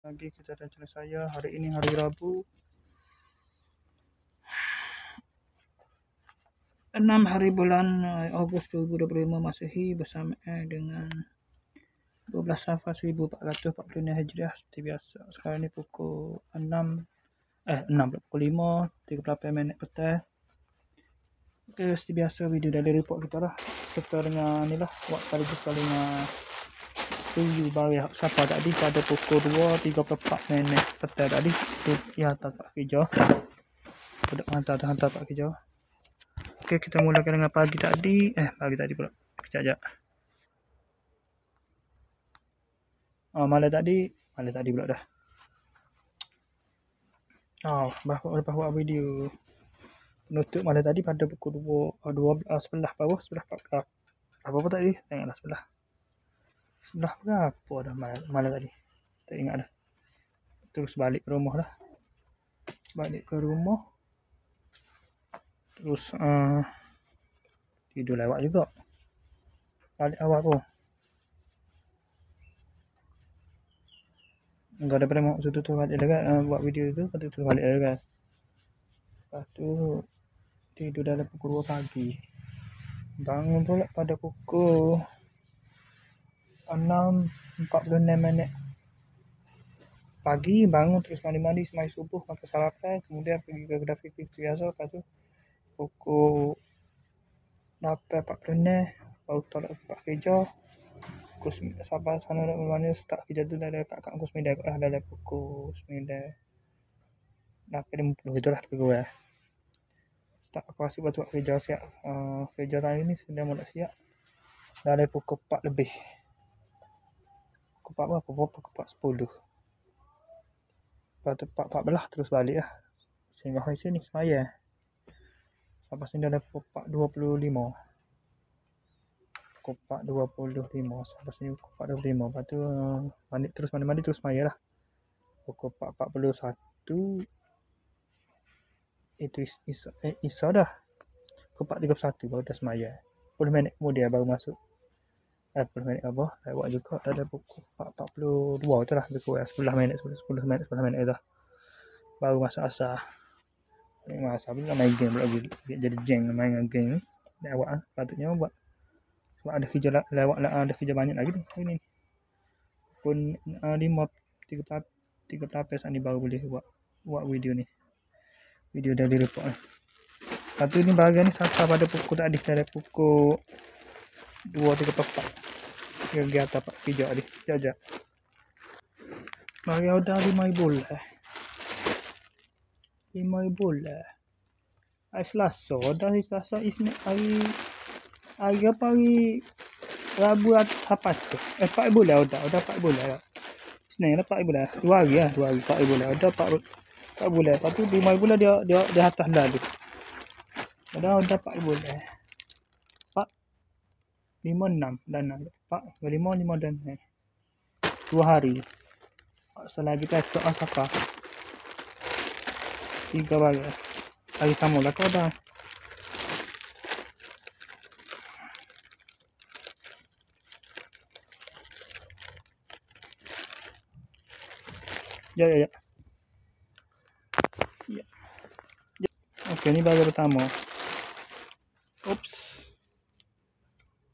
Lagi kita dan channel saya. Hari ini hari Rabu 6 hari bulan Ogos 2025 Masehi bersama dengan 12 Safar 1446 Hijriah seperti biasa. Sekarang ni pukul 5:38 minit petang. Okay, seperti biasa video dari report kita lah. Serta dengan ni lah buat sekaligus dengan review barang siapa tadi pada pukul 2:34 minit petang tadi. Tu ya hantar Pak Kerja. Budak hantar Pak Kerja. Okey, kita mulakan dengan pagi tadi pula. Sekejap. Malam tadi pula dah. Lepas buat video penutup malam tadi pada pukul 11 apa tadi? Tengoklah sebelah berapa dah malam tadi. Tak ingat dah. Terus balik ke rumah dah. Terus tidur lewat juga. Balik awal pun. Enggak daripada maksud tu balik dah kan. Buat video tu lepas tu balik dah kan. Lepas tu tidur dalam pukul 2 pagi. Bangun pula pada pukul 6:46 minit pagi. Bangun terus mandi semai subuh, makan sarapan, kemudian pergi ke kedai fikir biasa. Lepas tu pukul 8:46 baru tolak tempat kerja. Pukul sabar sana nak mana start kerja tu dah dekat pukul 9 kot lah, dalam pukul 9 8:50 itulah lebih kurang. Start aku rasa buat kerja siap. Kerja hari ni sedang mula siap dalam pukul 4 lebih. Pukul 4 berapa? Pukul 4:10. Lepas tu 4:14 terus balik lah. Sehingga hari sini semaya. Sampai sini dalam pukul 4:25. Pukul 4:25 sampai sini pukul 4:25. Lepas tu mandi terus semaya lah. Pukul 4:41 itu Isa dah. Pukul 4:31 baru dah semaya. 10 minit kemudian baru masuk. 10 minit apa? Lewat juga dah pukul 4:42 tu lah. Lebih kurang 10 minit dah. Baru masuk asar. Masa pula main game pula jadi jeng main game ni. Dah awak patutnya buat. Sebab ada kerja lewat lah, ada kerja banyak lagi ni hari ni. Pukul 5:38 saat ni baru boleh buat video ni. Video dari report ni. Lepas tu ni bahagian ni sampai pada pukul tadi dari pukul 2:34. Kegiatan Pak Kerja ni. Sekejap. Bagi order 5,000 lah. 5,000 lah. Hari Selasa. Order hari Selasa Isnin hari apa hari Rabu apa tu? 4,000 lah order 4,000 lah. Isnin lah 4,000 lah. 2 hari lah. 4,000 lah. Order 4,000 lah. Lepas tu 5,000 lah dia atas dah tu. Order 4,000 lah. 4, 5, 6 dan 4, 5 dan 6. 2 hari. Selagi kita esok apa? 3 hari. Hari sama lah kau dah. Ya. Okey, ni bahagian pertama. Oops.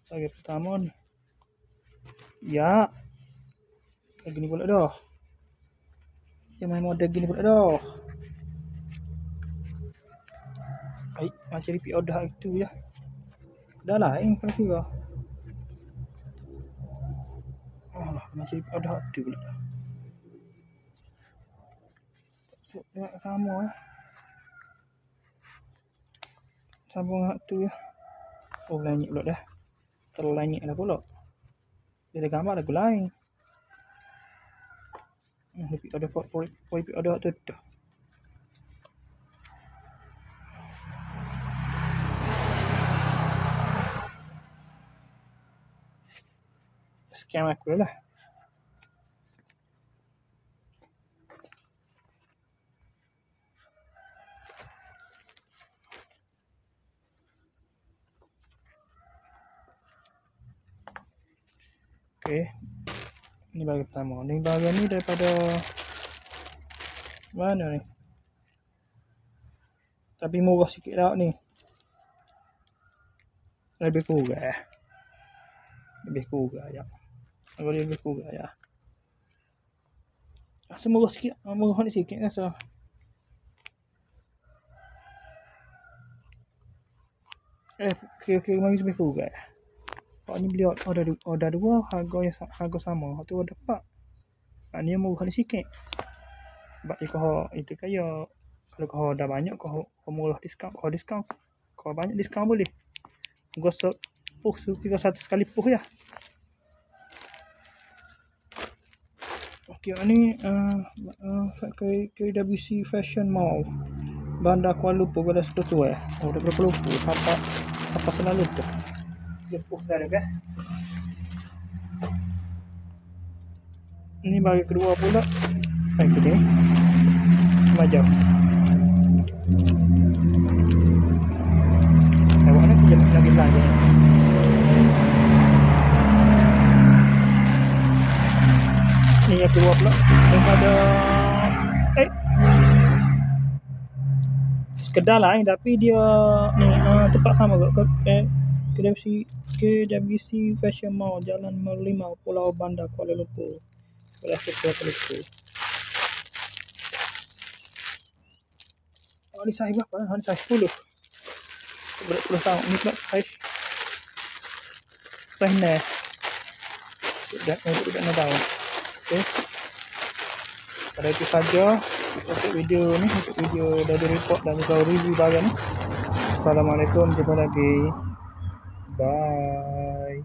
Bahagian pertama ni. Ya. Gini pula dah. Dia main model gini pula dah. Baik, macam repeat order itu ya. Dah lain kalau kira. Macam repeat order itu pula. So, sama ya. Sambung hak tu ya. Oh, lanyik pula dah. Terlalu lanyik dah pula. Dia ada gambar lagu lain. Repeat order tu dah. Scam aku lah. Okey. Ni barang pertama. Ni barang ni daripada mana ni? Tapi murah sikit lah ni. Lebih kurang. Lebih kurang ya. Aku lebih kurang ya. Rasa murah sikit. Murah ni sikit rasa. Kira-kira mari lebih kurang. Pak ni beli order dua, harga sama. Tu order 4. Ni murah ni sikit. Sebab kau itu kaya kalau kau dah banyak kau murah diskaun, kau banyak diskaun boleh. Gosok kira satu sekali puh ya. Okey, ni KWC Fashion Mall Bandar Kuala Lumpur pada setuju dah berapa lupa apa selalu tu. Jemput dah kan. Ni bagi kedua pula. Okey ni. Macam awak nak kerja lagi lagi. Ni yang kedua pula daripada kedai lain tapi dia ni tempat sama kot. KWC Fashion Mall Jalan Merlimau Pulau Bandar Kuala Lumpur. Kuala Lumpur. Ni saiz berapa? Ni saiz 10. Berapa tahun ni pula saiz ni. Tidak nak tahu. Okey. Pada itu saja untuk video ni, untuk video dari report dan juga review barang ni. Assalamualaikum, jumpa lagi. Bye.